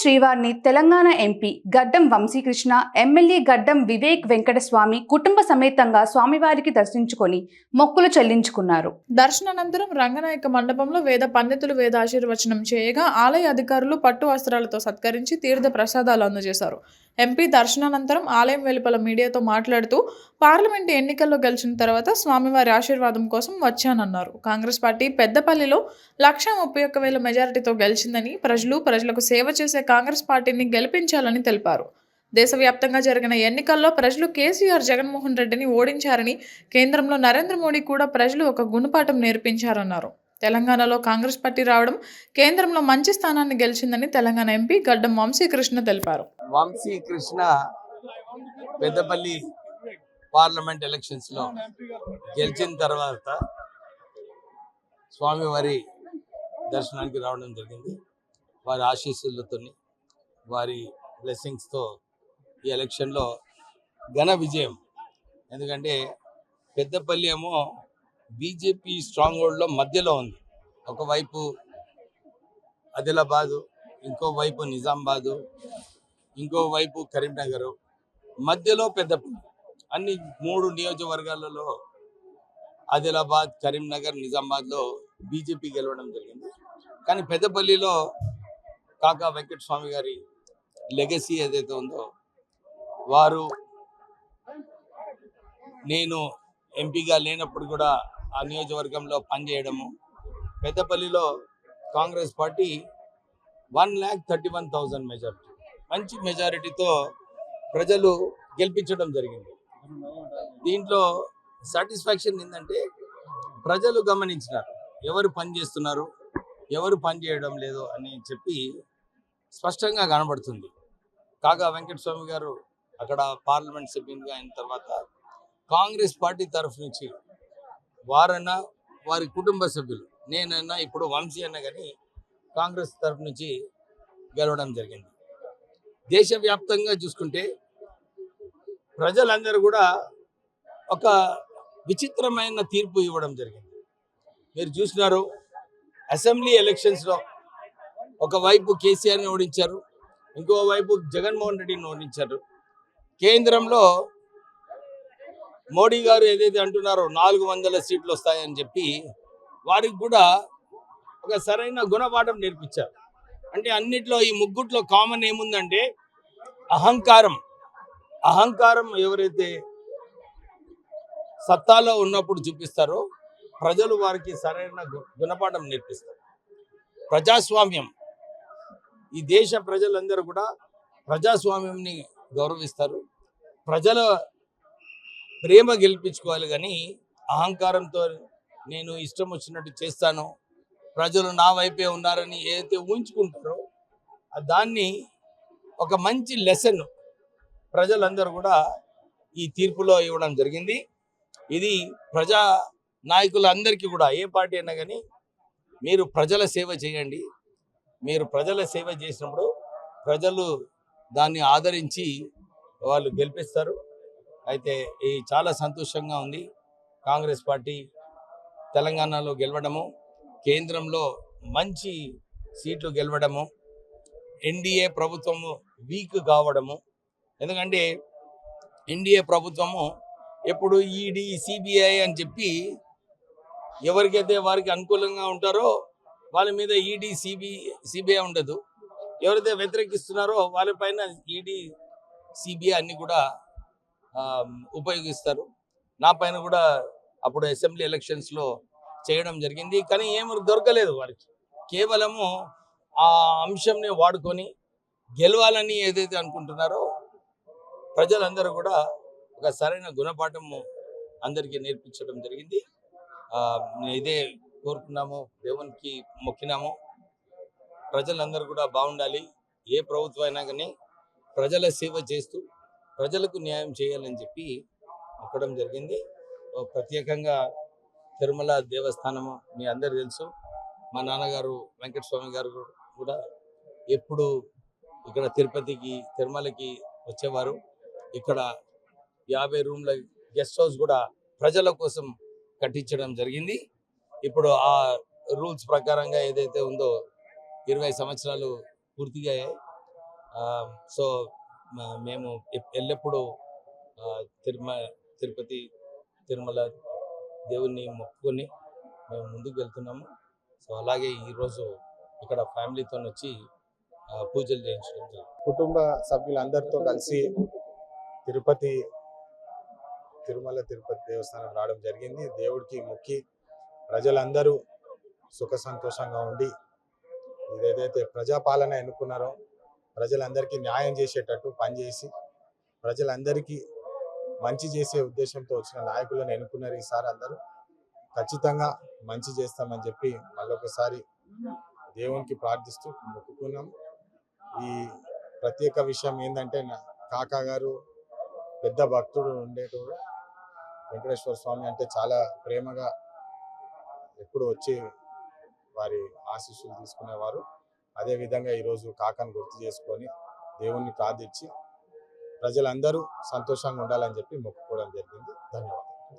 శ్రీవారిని తెలంగాణ ఎంపీ గడ్డం వంశీకృష్ణ, ఎమ్మెల్యే గడ్డం వివేక్ వెంకటస్వామి కుటుంబ సమేతంగా స్వామివారికి దర్శించుకొని మొక్కులు చెల్లించుకున్నారు. దర్శనానంతరం రంగనాయక మండపంలో వేద పండితులు వేదాశీర్వచనం చేయగా ఆలయ అధికారులు పట్టు వస్త్రాలతో సత్కరించి తీర్థ ప్రసాదాలు అందజేశారు. ఎంపీ దర్శనానంతరం ఆలయం వెలుపల మీడియాతో మాట్లాడుతూ పార్లమెంటు ఎన్నికల్లో గెలిచిన తర్వాత స్వామివారి ఆశీర్వాదం కోసం వచ్చానన్నారు. కాంగ్రెస్ పార్టీ పెద్దపల్లిలో 131,000 మెజారిటీతో గెలిచిందని, ప్రజలకు సేవ చేసే కాంగ్రెస్ పార్టీని గెలిపించాలని తెలిపారు. దేశవ్యాప్తంగా జరిగిన ఎన్నికల్లో ప్రజలు కేసీఆర్, జగన్మోహన్ రెడ్డిని ఓడించారని, కేంద్రంలో నరేంద్ర మోడీ కూడా ప్రజలు ఒక గుణపాఠం నేర్పించారన్నారు. తెలంగాణలో కాంగ్రెస్ పార్టీ రావడం కేంద్రంలో మంచి స్థానాన్ని గెలిచిందని తెలంగాణ ఎంపీ గడ్డం వంశీకృష్ణ తెలిపారు. వంశీకృష్ణ పెద్దపల్లి పార్లమెంట్ ఎలక్షన్స్ లో గెలిచిన తర్వాత స్వామివారి దర్శనానికి రావడం జరిగింది. వారి ఆశీస్సులతో, వారి బ్లెస్సింగ్స్తో ఈ ఎలక్షన్లో ఘన విజయం. ఎందుకంటే పెద్దపల్లి ఏమో బీజేపీ స్ట్రాంగ్ హోల్డ్లో మధ్యలో ఉంది. ఒకవైపు ఆదిలాబాదు, ఇంకోవైపు నిజామాబాదు, ఇంకోవైపు కరీంనగర్, మధ్యలో పెద్దపల్లి. అన్ని 3 నియోజకవర్గాలలో ఆదిలాబాద్, కరీంనగర్, నిజామాబాద్లో బీజేపీ గెలవడం జరిగింది. కానీ పెద్దపల్లిలో కాకా వెంకటస్వామి గారి లెగసీ ఏదైతే ఉందో, వారు నేను ఎంపీగా లేనప్పుడు కూడా ఆ నియోజకవర్గంలో పనిచేయడము, పెద్దపల్లిలో కాంగ్రెస్ పార్టీ 1,31,000 మెజారిటీ, మంచి మెజారిటీతో ప్రజలు గెలిపించడం జరిగింది. దీంట్లో సాటిస్ఫాక్షన్ ఏంటంటే ప్రజలు గమనించినారు ఎవరు పని చేస్తున్నారు, ఎవరు పని చేయడం లేదు అని చెప్పి స్పష్టంగా కనబడుతుంది. కాగా వెంకటస్వామి గారు అక్కడ పార్లమెంట్ సభ్యునిగా అయిన తర్వాత కాంగ్రెస్ పార్టీ తరఫు నుంచి వారన్నా, వారి కుటుంబ సభ్యులు, నేనన్నా, ఇప్పుడు వంశీ అన్న కానీ కాంగ్రెస్ తరఫు నుంచి గెలవడం జరిగింది. దేశవ్యాప్తంగా చూసుకుంటే ప్రజలందరూ కూడా ఒక విచిత్రమైన తీర్పు ఇవ్వడం జరిగింది. మీరు చూసినారు, అసెంబ్లీ ఎలక్షన్స్లో ఒకవైపు కేసీఆర్ని ఓడించారు, ఇంకోవైపు జగన్మోహన్ రెడ్డిని ఓడించారు. కేంద్రంలో మోడీ గారు ఏదైతే అంటున్నారో 400 సీట్లు వస్తాయని చెప్పి వారికి కూడా ఒక సరైన గుణపాఠం నేర్పించారు. అంటే అన్నిట్లో ఈ ముగ్గుట్లో కామన్ ఏముందంటే అహంకారం. అహంకారం ఎవరైతే సత్తాలో ఉన్నప్పుడు చూపిస్తారో ప్రజలు వారికి సరైన గుణపాఠం నేర్పిస్తారు. ప్రజాస్వామ్యం, ఈ దేశ ప్రజలందరూ కూడా ప్రజాస్వామ్యంని గౌరవిస్తారు. ప్రజల ప్రేమ గెలిపించుకోవాలి, కానీ అహంకారంతో నేను ఇష్టం వచ్చినట్టు చేస్తాను, ప్రజలు నా వైపే ఉన్నారని ఏదైతే ఊహించుకుంటారో దాన్ని ఒక మంచి లెసన్ ప్రజలందరూ కూడా ఈ తీర్పులో ఇవ్వడం జరిగింది. ఇది ప్రజా నాయకులందరికీ కూడా, ఏ పార్టీ అయినా కానీ మీరు ప్రజల సేవ చేయండి. మీరు ప్రజల సేవ చేసినప్పుడు ప్రజలు దాన్ని ఆదరించి వాళ్ళు గెలిపిస్తారు. అయితే ఇది చాలా సంతోషంగా ఉంది. కాంగ్రెస్ పార్టీ తెలంగాణలో గెలవడము, కేంద్రంలో మంచి సీట్లు గెలవడము, ఎన్డీఏ ప్రభుత్వము వీక్ కావడము. ఎందుకంటే ఎన్డీఏ ప్రభుత్వము ఎప్పుడు ఈడీ, సిబిఐ అని చెప్పి ఎవరికైతే వారికి అనుకూలంగా ఉంటారో వాళ్ళ మీద ఈడీ, సిబిఐ ఉండదు. ఎవరైతే వ్యతిరేకిస్తున్నారో వాళ్ళపైన ఈడీ, సిబిఐ అన్ని కూడా ఉపయోగిస్తారు. నా పైన కూడా అప్పుడు అసెంబ్లీ ఎలక్షన్స్లో చేయడం జరిగింది. కానీ ఏమి దొరకలేదు వారికి. కేవలము ఆ అంశంని వాడుకొని గెలవాలని ఏదైతే అనుకుంటున్నారో ప్రజలందరూ కూడా ఒక సరైన గుణపాఠము అందరికీ నేర్పించడం జరిగింది. ఇదే కోరుకున్నాము, దేవునికి మొక్కినాము. ప్రజలందరూ కూడా బాగుండాలి. ఏ ప్రభుత్వం అయినా కానీ ప్రజల సేవ చేస్తూ ప్రజలకు న్యాయం చేయాలని చెప్పి మొక్కడం జరిగింది. ప్రత్యేకంగా తిరుమల దేవస్థానము మీ అందరు తెలుసు. మా నాన్నగారు వెంకటస్వామి గారు కూడా ఎప్పుడు ఇక్కడ తిరుపతికి, తిరుమలకి వచ్చేవారు. ఇక్కడ 50 రూమ్ల గెస్ట్ హౌస్ కూడా ప్రజల కోసం కట్టించడం జరిగింది. ఇప్పుడు ఆ రూల్స్ ప్రకారంగా ఏదైతే ఉందో 20 సంవత్సరాలు పూర్తిగా సో మేము ఎల్లప్పుడూ తిరుపతి తిరుమల దేవుణ్ణి మొక్కుకొని మేము ముందుకు వెళ్తున్నాము. సో అలాగే ఈరోజు ఇక్కడ ఫ్యామిలీతో వచ్చి పూజలు చేయించడం జరిగింది. కుటుంబ సభ్యులందరితో కలిసి తిరుమల తిరుపతి దేవస్థానం రావడం జరిగింది. దేవుడికి మొక్కి ప్రజలందరూ సుఖ సంతోషంగా ఉండి ఏదైతే ప్రజాపాలన ఎన్నుకున్నారో ప్రజలందరికీ న్యాయం చేసేటట్టు పనిచేసి ప్రజలందరికీ మంచి చేసే ఉద్దేశంతో వచ్చిన నాయకులను ఎన్నుకున్నారు. ఈసారి అందరూ ఖచ్చితంగా మంచి చేస్తామని చెప్పి మళ్ళొకసారి దేవునికి ప్రార్థిస్తూ మొక్కుకున్నాం. ఈ ప్రత్యేక విషయం ఏంటంటే కాకా గారు పెద్ద భక్తుడు ఉండేటోడు. వెంకటేశ్వర స్వామి అంటే చాలా ప్రేమగా ఎప్పుడు వచ్చి వారి ఆశీస్సులు తీసుకునేవారు. అదేవిధంగా ఈరోజు కాకాను గుర్తు చేసుకొని దేవుణ్ణి ప్రార్థించి ప్రజలందరూ సంతోషంగా ఉండాలని చెప్పి మొక్కుకోవడం జరిగింది. ధన్యవాదాలు.